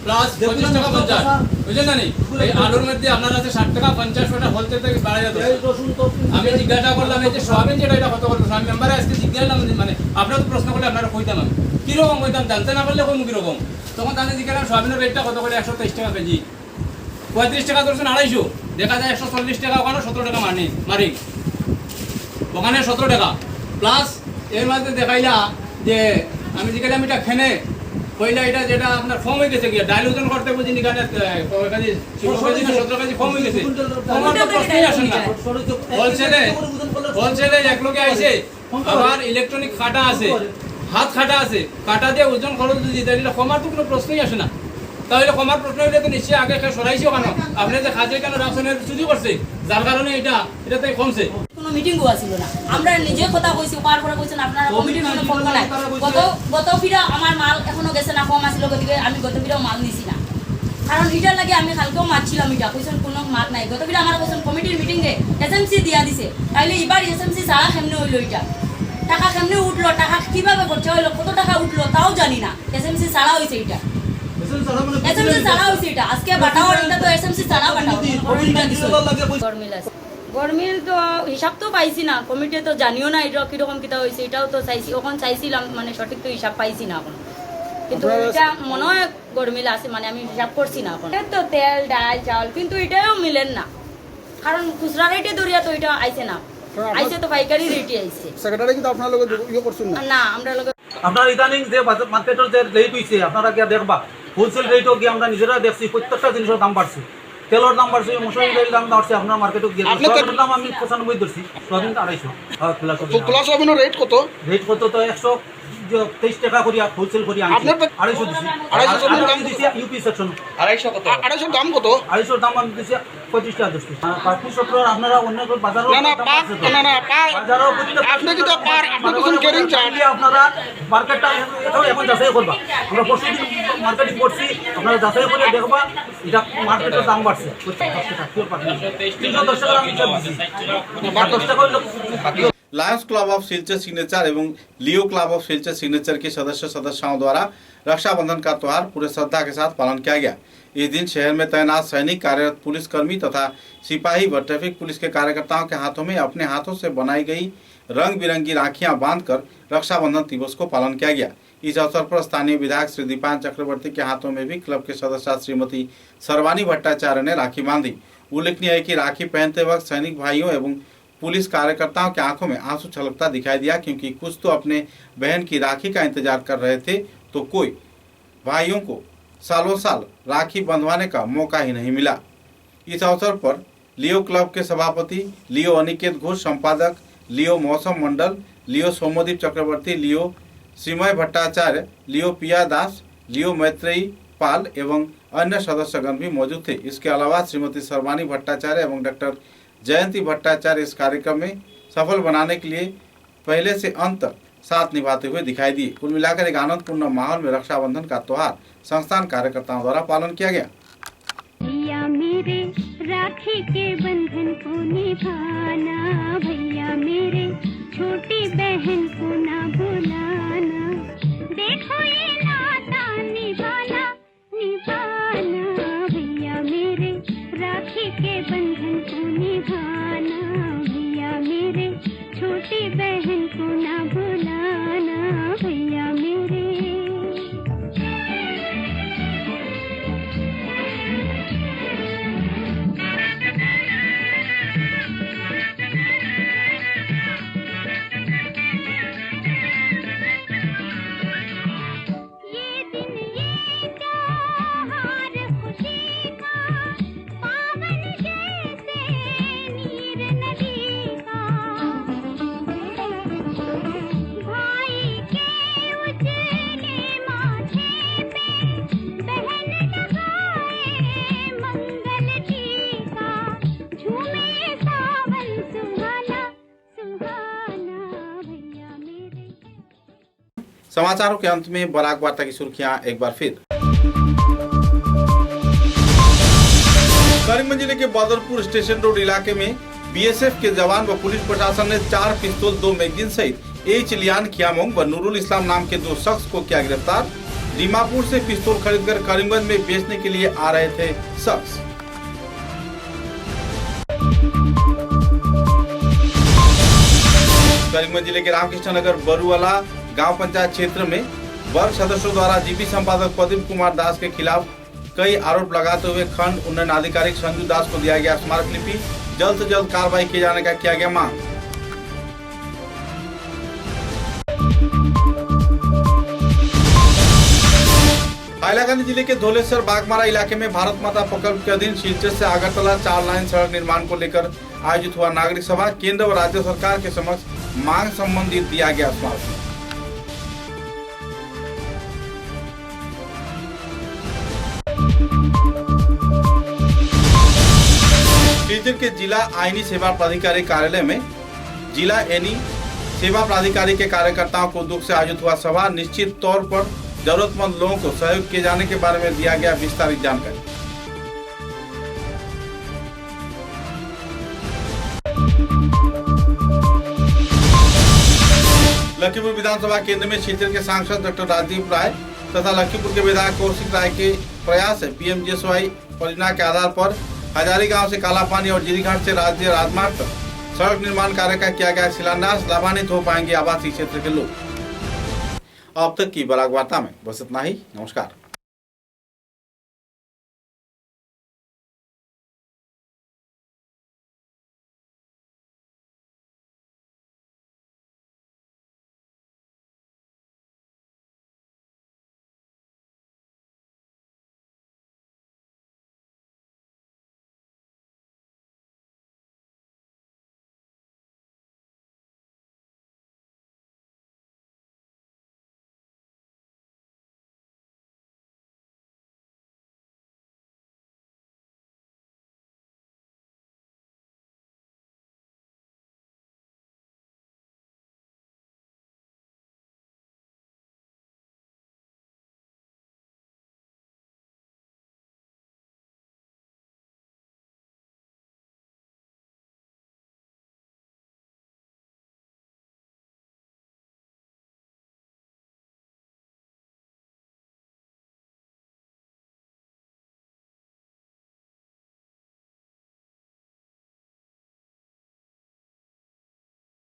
[SPEAKER 18] প্লাস 25 টাকা 50 বুঝলেন না এই আলুর মধ্যে আপনার আছে 60 টাকা 50 পয়সা হোলসেল থেকে বাড়া যাবে আমি জিজ্ঞাসা করলাম এই যে সোয়াবিন যেটা এটা কত করতে আমি মেম্বারে আজকে জিজ্ঞাসা মানে আপনারা তো প্রশ্ন করলে আপনারা কইতাম আমি কিরকম কইতাম জানতে না পারলে কই কিরকম তখন তাহলে জিজ্ঞাসা সোয়াবিনের রেটটা কত করে 123 টাকা কেজি 35 টাকা দর্শন 250 দেখা যায় 140 টাকা ওখানে 17 টাকা মারি ওখানে 17 টাকা প্লাস এর মধ্যে দেখাইলা যে আমি জিজ্ঞাসা এটা খেনে কইলা এটা যেটা আপনার ফর্ম হয়ে গেছে গিয়া ডাইল ওজন করতে বুঝিনি কানে কাজে 16 কেজি না 17 কেজি ফর্ম হয়ে গেছে আমার তো প্রশ্নই আসে না হোলসেলে এক লোকে আইছে আবার ইলেকট্রনিক কাটা আছে হাত কাটা আছে কাটা দিয়ে ওজন খরচ যদি দিলে কমার তো কোনো প্রশ্নই আসে না তাহলে কমার প্রশ্ন হইলে তো নিশ্চয়ই আগে সরাইছো কেন আপনি যে খাজে কেন রাশনের চুরি করছে যার কারণে এটা তো কমছে
[SPEAKER 19] কোনো মিটিং গোয়া ছিল না আমরা নিজে কথা কইছি পার করে কইছেন আপনারা কমিটির কোনো ফোন নাই গত ফিরা আমার মাল এখনো গেছে না কম আসিল গতিকে আমি গত ফিরাও মাল নিছি না কারণ এটার লাগে আমি কালকেও মারছিলাম এটা কইছেন কোনো মাল নাই গত ফিরা আমার কইছেন কমিটির মিটিং এ এসএমসি দিয়া দিছে তাইলে এবার এসএমসি ছাড়া কেমনে হইলো এটা টাকা কেমনে উঠলো টাকা কিভাবে খরচা হইলো কত টাকা উঠলো তাও জানি না এসএমসি ছাড়া হইছে এটা এসএমসি ছাড়া হইছে এটা আজকে বাটাও এটা তো এসএমসি ছাড়া বাটাও গরমিল তো হিসাব তো পাইছি না কমিটি তো জানিও না এটা কিরকম কিতা হয়েছে এটাও তো চাইছি ওখান চাইছিলাম মানে সঠিক তো হিসাব পাইছি না এখন কিন্তু এটা মনে হয় গরমিল আছে মানে আমি হিসাব করছি না এখন তো তেল ডাল চাউল কিন্তু এটাও মিলেন না কারণ খুচরা রেটে দরিয়া তো এটা আইছে না আইছে তো পাইকারি রেটে আইছে
[SPEAKER 14] সেক্রেটারি কিন্তু আপনার লগে ইয়ে করছেন না
[SPEAKER 19] না আমরা লগে
[SPEAKER 14] আপনার ইদানিং যে মার্কেটের যে রেট হইছে আপনারা কি দেখবা হোলসেল রেটও কি আমরা নিজেরা দেখছি প্রত্যেকটা জিনিসের দাম বাড়ছে তেলের দাম বাড়ছে মশলার দাম বাড়ছে আপনার মার্কেটে গিয়ে দাম আমি 95 ধরছি সোয়াবিন 250 খোলা সোয়াবিনের রেট কত তো 123 টাকা করিয়া হোলসেল করি আনছি 250 দিছি 250 দাম দিছি ইউপি সেকশন 250 কত 250 দাম কত 250 দাম আমি দিছি 25 টাকা দিছি পাকি সত্তর আপনারা অন্য বাজারও না বাজারও আপনি কি তো পার আপনি কোন কেরিং চার্জ আপনারা মার্কেটটা এখন যাচাই করবা আমরা প্রতিদিন মার্কেটিং করছি আপনারা যাচাই করে দেখবা এটা মার্কেটের দাম বাড়ছে 310 টাকা আমি দিছি 10 টাকা
[SPEAKER 1] Lions club of Silchar signature एवं लियो क्लब ऑफ सिलचर सिग्नेचर के सदस्यों द्वारा रक्षाबंधन का त्यौहार पूरे श्रद्धा के साथ पालन किया गया। इस दिन शहर में तैनात सैनिक, कार्यरत पुलिसकर्मी तथा सिपाही व ट्रैफिक पुलिस के कार्यकर्ताओं के हाथों में अपने हाथों से बनाई गई रंग बिरंगी राखियां बांधकर रक्षाबंधन दिवस को पालन किया गया। इस अवसर पर स्थानीय विधायक श्री दीपान चक्रवर्ती के हाथों में भी क्लब के सदस्य श्रीमती सर्वानी भट्टाचार्य ने राखी बांधी। उल्लेखनीय है कि राखी पहनते वक्त सैनिक भाइयों एवं पुलिस कार्यकर्ताओं के आंखों में आंसू छलकता दिखाई दिया, क्योंकि कुछ तो अपने बहन की राखी का इंतजार कर रहे थे तो कोई भाइयों को सालों साल राखी बंधवाने का मौका ही नहीं मिला। इस अवसर पर लियो क्लब के सभापति लियो अनिकेत घोष, संपादक लियो मौसम मंडल, लियो सोमदीप चक्रवर्ती, लियो श्रीमय भट्टाचार्य, लियो पिया दास, लियो मैत्रेयी पाल एवं अन्य सदस्यगण भी मौजूद थे। इसके अलावा श्रीमती सर्वानी भट्टाचार्य एवं डॉक्टर जयंती भट्टाचार्य इस कार्यक्रम में सफल बनाने के लिए पहले से अंत तक साथ निभाते हुए दिखाई दिए। कुल मिलाकर एक आनंदपूर्ण माहौल में रक्षाबंधन का त्योहार संस्थान कार्यकर्ताओं द्वारा पालन किया गया।
[SPEAKER 20] भैया मेरे राखी के बंधन को निभाना, भैया मेरे छोटी बहन को ना भुलाना, देखो ये नाता निभाना निभाना, भैया मेरे राखी के बंधन को निभाना, भैया मेरे छोटी बहन को ना भुलाना, भैया मेरे।
[SPEAKER 1] समाचारों के अंत में बराक वार्ता की सुर्खियां एक बार फिर। करीमगंज जिले के बदरपुर स्टेशन रोड इलाके में बीएसएफ के जवान व पुलिस प्रशासन ने 4 पिस्तौल 2 मैगजीन सहित एच लियान खियामोंग व नूरुल इस्लाम नाम के 2 शख्स को किया गिरफ्तार। दीमापुर से पिस्तौल खरीदकर करीमगंज में बेचने के लिए आ रहे थे शख्स। करीमगंज जिले के रामकृष्ण नगर बरुवाला गांव पंचायत क्षेत्र में वर्ग सदस्यों द्वारा जीपी संपादक प्रदीप कुमार दास के खिलाफ कई आरोप लगाते हुए खंड उन्नयन अधिकारी संजू दास को दिया गया स्मारक लिपि। जल्द से जल्द कार्रवाई किए जाने का किया गया मांग। हाइलाकांदी जिले के धौलेश्वर बागमारा इलाके में भारत माता प्रकल्प के अधीन सिलचर से आगरतला 4 लाइन सड़क निर्माण को लेकर आयोजित हुआ नागरिक सभा। केंद्र व राज्य सरकार के समक्ष मांग संबंधित दिया गया स्मारक। सिलचर के जिला आईनी सेवा प्राधिकारी कार्यालय में जिला एनी सेवा प्राधिकारी के कार्यकर्ताओं को दुख से आयोजित हुआ सभा। निश्चित तौर पर जरूरतमंद लोगों को सहयोग किए जाने के बारे में दिया गया विस्तारित जानकारी। लखीमपुर विधानसभा केंद्र में सिलचर के सांसद डॉक्टर राजीव राय तथा लखीमपुर के विधायक कौशिक राय के प्रयास है पीएमजीएसवाई परियोजना के आधार पर हजारी गांव से कालापानी और जीरीघाट से राज्य राजमार्ग तक सड़क निर्माण कार्य का किया गया शिलान्यास। लाभान्वित हो पाएंगे आवासीय क्षेत्र के लोग। अब तक की बराक वार्ता में बस इतना ही। नमस्कार।